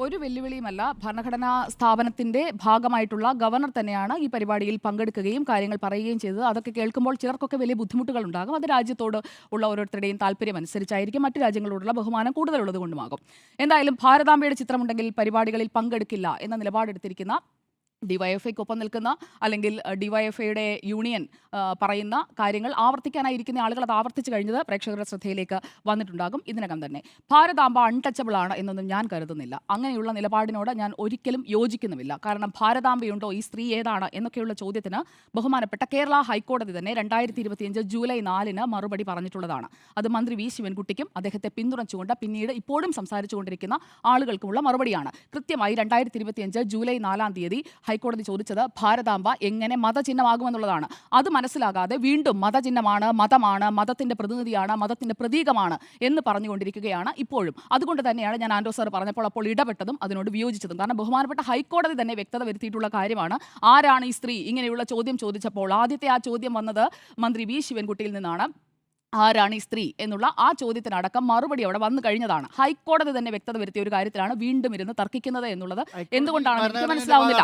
ഒരു വെല്ലുവിളിയുമല്ല. ഭരണഘടനാ സ്ഥാപനത്തിന്റെ ഭാഗമായിട്ടുള്ള ഗവർണർ തന്നെയാണ് ഈ പരിപാടിയിൽ പങ്കെടുക്കുകയും കാര്യങ്ങൾ പറയുകയും ചെയ്തത്. അതൊക്കെ കേൾക്കുമ്പോൾ ചിലർക്കൊക്കെ വലിയ ബുദ്ധിമുട്ടുകൾ ഉണ്ടാകും. അത് രാജ്യത്തോട് ഉള്ള ഓരോരുത്തരുടെയും താല്പര്യം അനുസരിച്ചായിരിക്കും, മറ്റു രാജ്യങ്ങളോടുള്ള ബഹുമാനം കൂടുതലുള്ളത് കൊണ്ടുമാകും. എന്തായാലും ഭാരതാംബയുടെ ചിത്രമുണ്ടെങ്കിൽ പരിപാടികളിൽ പങ്കെടുക്കില്ല എന്ന നിലപാടെടുത്തിരിക്കുന്ന ഡിവൈഎഫ്ഐക്കൊപ്പം നിൽക്കുന്ന അല്ലെങ്കിൽ ഡിവൈഎഫ്ഐയുടെ യൂണിയൻ പറയുന്ന കാര്യങ്ങൾ ആവർത്തിക്കാനായിരിക്കുന്ന ആളുകൾ അത് ആവർത്തിച്ചു കഴിഞ്ഞത് പ്രേക്ഷകരുടെ ശ്രദ്ധയിലേക്ക് വന്നിട്ടുണ്ടാകും ഇതിനകം തന്നെ. ഭാരതാംബ അൺടച്ചബിൾ ആണ് എന്നൊന്നും ഞാൻ കരുതുന്നില്ല. അങ്ങനെയുള്ള നിലപാടിനോട് ഞാൻ ഒരിക്കലും യോജിക്കുന്നുമില്ല. കാരണം ഭാരതാംബയുണ്ടോ, ഈ സ്ത്രീ ഏതാണ് എന്നൊക്കെയുള്ള ചോദ്യത്തിന് ബഹുമാനപ്പെട്ട കേരള ഹൈക്കോടതി തന്നെ 2025 ജൂലൈ 4 മറുപടി പറഞ്ഞിട്ടുള്ളതാണ്. അത് മന്ത്രി വി ശിവൻകുട്ടിക്കും അദ്ദേഹത്തെ പിന്തുണച്ചുകൊണ്ട് പിന്നീട് ഇപ്പോഴും സംസാരിച്ചുകൊണ്ടിരിക്കുന്ന ആളുകൾക്കുമുള്ള മറുപടിയാണ്. കൃത്യമായി 2025 ജൂലൈ 4 ഹൈക്കോടതി ചോദിച്ചത് ഭാരതാംബ എങ്ങനെ മതചിഹ്നമാകുമെന്നുള്ളതാണ്. അത് മനസ്സിലാകാതെ വീണ്ടും മതചിഹ്നമാണ്, മതമാണ്, മതത്തിന്റെ പ്രതിനിധിയാണ്, മതത്തിന്റെ പ്രതീകമാണ് എന്ന് പറഞ്ഞുകൊണ്ടിരിക്കുകയാണ് ഇപ്പോഴും. അതുകൊണ്ട് തന്നെയാണ് ഞാൻ ആൻഡ്രോ സാർ പറഞ്ഞപ്പോൾ അപ്പോൾ ഇടപെട്ടതും അതിനോട് വിയോജിച്ചതും. കാരണം ബഹുമാനപ്പെട്ട ഹൈക്കോടതി തന്നെ വ്യക്തത വരുത്തിയിട്ടുള്ള കാര്യമാണ്. ആരാണ് ഈ സ്ത്രീ ഇങ്ങനെയുള്ള ചോദ്യം ചോദിച്ചപ്പോൾ ആദ്യത്തെ ആ ചോദ്യം വന്നത് മന്ത്രി വി ശിവൻകുട്ടിയിൽ നിന്നാണ്. ആരാണ് ഈ സ്ത്രീ എന്നുള്ള ആ ചോദ്യത്തിനടക്കം മറുപടി അവിടെ വന്നു കഴിഞ്ഞതാണ്. ഹൈക്കോടതി തന്നെ വ്യക്തത വരുത്തിയ ഒരു കാര്യത്തിലാണ് വീണ്ടും ഇരുന്ന് തർക്കിക്കുന്നത് എന്നുള്ളത് എന്തുകൊണ്ടാണെന്ന് എനിക്ക് മനസ്സിലാവുന്നില്ല.